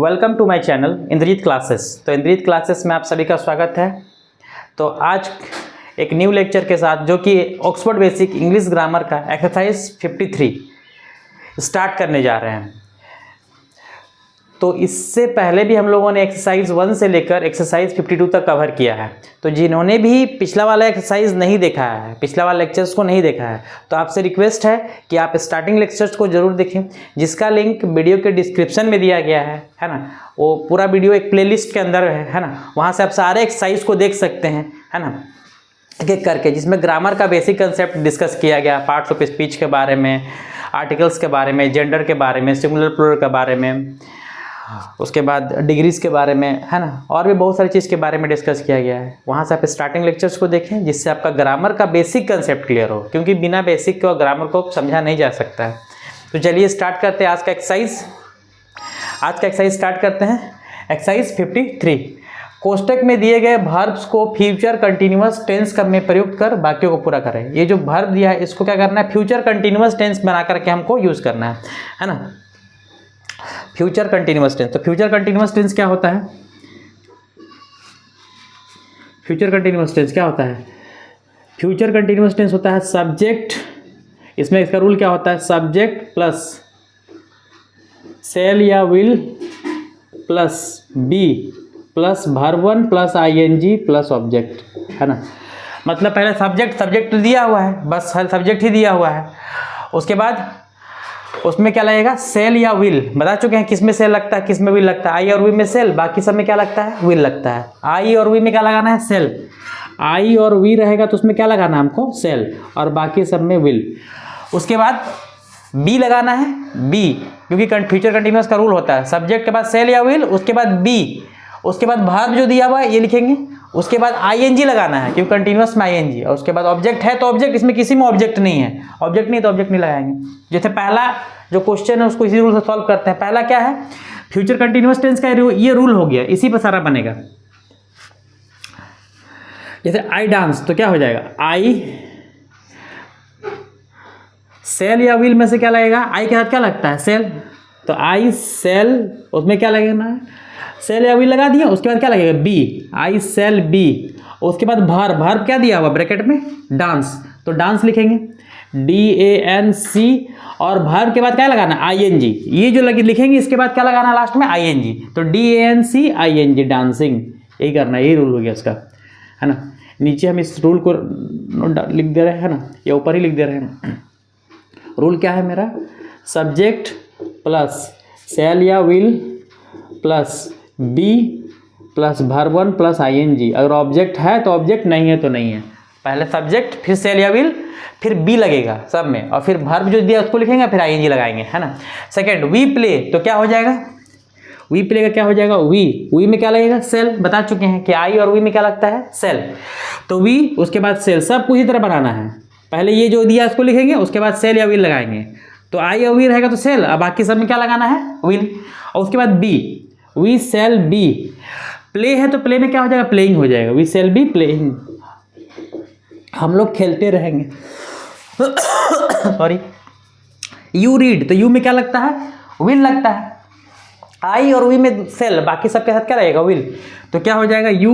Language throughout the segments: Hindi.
Welcome to my channel Indrajeet classes. तो इंद्रजीत क्लासेस में आप सभी का स्वागत है। तो आज एक न्यू लेक्चर के साथ जो कि ऑक्सफोर्ड बेसिक इंग्लिश ग्रामर का एक्सरसाइज 53 स्टार्ट करने जा रहे हैं। तो इससे पहले भी हम लोगों ने एक्सरसाइज 1 से लेकर एक्सरसाइज 52 तक कवर किया है। तो जिन्होंने भी पिछला वाला एक्सरसाइज नहीं देखा है, पिछला वाला लेक्चर्स को नहीं देखा है, तो आपसे रिक्वेस्ट है कि आप स्टार्टिंग लेक्चर्स को जरूर देखें, जिसका लिंक वीडियो के डिस्क्रिप्शन में दिया गया है ना। वो पूरा वीडियो एक प्लेलिस्ट के अंदर है ना। वहाँ से आप सारे एक्सरसाइज को देख सकते हैं, है ना, एक एक करके, जिसमें ग्रामर का बेसिक कंसेप्ट डिस्कस किया गया, पार्ट्स ऑफ स्पीच के बारे में, आर्टिकल्स के बारे में, जेंडर के बारे में, सिंगुलर प्लूरल के बारे में, उसके बाद डिग्रीज के बारे में, है ना, और भी बहुत सारी चीज़ के बारे में डिस्कस किया गया है। वहाँ से आप स्टार्टिंग लेक्चर्स को देखें, जिससे आपका ग्रामर का बेसिक कंसेप्ट क्लियर हो, क्योंकि बिना बेसिक के ग्रामर को समझा नहीं जा सकता है। तो चलिए स्टार्ट करते हैं आज का एक्सरसाइज स्टार्ट करते हैं। एक्सरसाइज 53। कोष्टक में दिए गए वर्ब्स को फ्यूचर कंटिन्यूअस टेंस में प्रयुक्त कर वाक्यों को पूरा करें। ये जो वर्ब दिया है इसको क्या करना है, फ्यूचर कंटिन्यूअस टेंस बना करके हमको यूज़ करना है ना। फ्यूचर कंटिन्यूअस टेंस, तो फ्यूचर कंटिन्यूअस टेंस क्या होता है? फ्यूचर कंटिन्यूअस टेंस क्या होता है? फ्यूचर कंटिन्यूअस टेंस होता है सब्जेक्ट, इसमें इसका रूल क्या होता है, सब्जेक्ट प्लस शैल या will plus be plus verb 1 plus ING plus object, है ना। मतलब पहले सब्जेक्ट दिया हुआ है, बस सब्जेक्ट ही दिया हुआ है। उसके बाद उसमें क्या लगेगा, सेल या विल। बता चुके हैं किस में सेल लगता है, किस में विल लगता है। आई और वी में सेल, बाकी सब में क्या लगता है, विल लगता है। आई और वी में क्या लगाना है, सेल। आई और वी रहेगा तो उसमें क्या लगाना है हमको, सेल, और बाकी सब में विल। उसके बाद बी लगाना है, बी, क्योंकि फ्यूचर कंटिन्यूअस का रूल होता है सब्जेक्ट के बाद सेल या विल, उसके बाद बी, उसके बाद वर्ब जो दिया हुआ है ये लिखेंगे, उसके बाद आईएनजी लगाना है क्योंकि कंटिन्यूअस में आईएनजी, और उसके बाद ऑब्जेक्ट है तो ऑब्जेक्ट, इसमें किसी में ऑब्जेक्ट नहीं है, ऑब्जेक्ट नहीं तो ऑब्जेक्ट नहीं लगाएंगे। जैसे पहला जो क्वेश्चन है उसको इसी रूल से सॉल्व करते हैं। पहला क्या है, फ्यूचर कंटिन्यूअस टेंस का ये रूल हो गया, इसी पर सारा बनेगा। जैसे आई डांस, तो क्या हो जाएगा, आई सेल या विल में से क्या लगेगा, आई के साथ क्या लगता है, सेल, तो आई सेल, उसमें क्या लगेगा है, सेल या विल लगा दिया। उसके बाद क्या लगेगा, बी, आई सेल बी। उसके बाद वर्ब क्या दिया हुआ ब्रैकेट में, डांस, तो डांस लिखेंगे, DANC, और वर्ब के बाद क्या लगाना, आईएनजी। ये जो लिखेंगे इसके बाद क्या लगाना लास्ट में, आईएनजी, तो DANC ING डांसिंग। यही करना है, यही रूल हो गया इसका, है ना। नीचे हम इस रूल को लिख दे रहे हैं, है ना, या ऊपर ही लिख दे रहे हैं। रूल क्या है मेरा, सब्जेक्ट प्लस सेल या will plus be plus verb 1 plus ING. अगर ऑब्जेक्ट है तो ऑब्जेक्ट, नहीं है तो नहीं है। पहले सब्जेक्ट, फिर सेल या विल, फिर बी लगेगा सब में, और फिर वर्ब जो दिया उसको लिखेंगे, फिर आईएनजी लगाएंगे, है ना। सेकंड, वी प्ले, तो क्या हो जाएगा, वी प्ले का क्या हो जाएगा, वी में क्या लगेगा, सेल। बता चुके हैं कि आई और वी में क्या लगता है, सेल, तो वी, उसके बाद सेल, सब कुछ इसी तरह बनाना है। पहले ये जो दिया उसको लिखेंगे, उसके बाद सेल या विल लगाएंगे, तो आई और वी रहेगा तो सेल, और बाकी सब में क्या लगाना है, विल। और उसके बाद be, we shall be. Play है तो प्ले में क्या हो जाएगा, प्लेइंग हो जाएगा, वी सेल बी प्लेइंग, हम लोग खेलते रहेंगे। सॉरी। यू रीड, तो यू में क्या लगता है, विल लगता है। आई और वी में सेल, बाकी सबके साथ क्या रहेगा, विल, तो क्या हो जाएगा, यू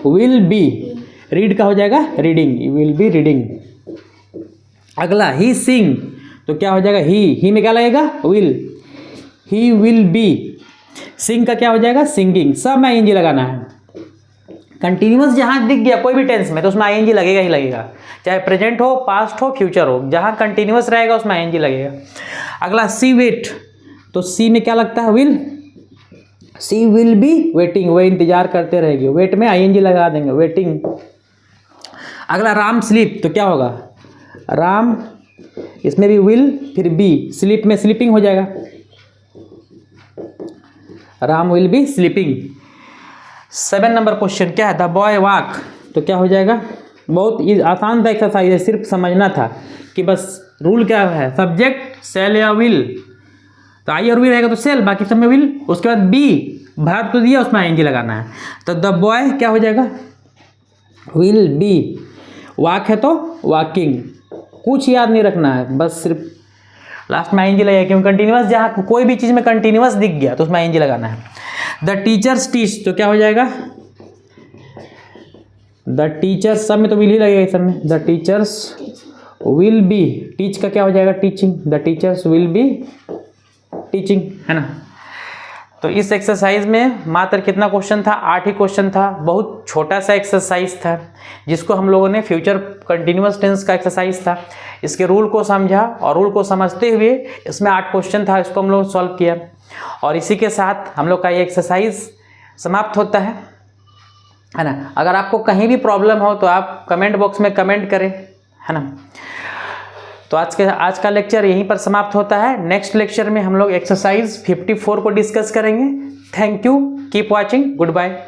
विल बी, रीड का हो जाएगा reading, you will be reading. अगला, ही सिंग, तो क्या हो जाएगा, ही में क्या लगेगा, विल, ही विल बी। सिंग का क्या हो जाएगा, सिंगिंग, सब में आईएनजी लगाना है। कंटिन्यूअस जहाँ दिख गया कोई भी टेंस में तो उसमें आईएनजी लगेगा ही लगेगा, चाहे प्रेजेंट हो, पास्ट हो, फ्यूचर हो, जहाँ कंटिन्यूअस रहेगा उसमें आईएनजी लगेगा। अगला, सी वेट, तो सी में क्या लगता है, will, she will be waiting, वह इंतजार करते रहेगी, वेट में आईएनजी लगा देंगे, वेटिंग। अगला, राम स्लीप, तो क्या होगा, राम, इसमें भी विल, फिर बी, स्लीप में स्लीपिंग हो जाएगा, Ram will be sleeping. 7 number question क्या है, द बॉय वॉक, तो क्या हो जाएगा, बहुत आसान था एक्सरसाइज है, सिर्फ समझना था कि बस रूल क्या है, सब्जेक्ट सेल या विल, तो आई और विल रहेगा तो सेल, बाकी सब में विल। उसके बाद बी, वर्ब तो दिया उसमें आईएनजी लगाना है, तो द बॉय क्या हो जाएगा, विल बी। वॉक है तो वॉकिंग, कुछ याद नहीं रखना है, बस सिर्फ लास्ट में आईएनजी लगेगा, क्योंकि कंटिन्यूअस जहाँ कोई भी चीज़ में कंटिन्यूअस दिख गया तो उसमें आईएनजी लगाना है। द टीचर्स टीच, तो क्या हो जाएगा, द टीचर्स, सब में तो विल ही लगेगा, सब में the teachers will be, teach का क्या हो जाएगा, teaching, the teachers will be teaching, है ना। तो इस एक्सरसाइज में मात्र कितना क्वेश्चन था, 8 ही क्वेश्चन था, बहुत छोटा सा एक्सरसाइज था जिसको हम लोगों ने फ्यूचर कंटिन्यूअस टेंस का एक्सरसाइज था, इसके रूल को समझा और रूल को समझते हुए इसमें 8 क्वेश्चन था, इसको हम लोग सॉल्व किया और इसी के साथ हम लोग का ये एक्सरसाइज समाप्त होता है ना। अगर आपको कहीं भी प्रॉब्लम हो तो आप कमेंट बॉक्स में कमेंट करें, है ना। तो आज का लेक्चर यहीं पर समाप्त होता है। नेक्स्ट लेक्चर में हम लोग एक्सरसाइज 54 को डिस्कस करेंगे। Thank you, keep watching, good bye.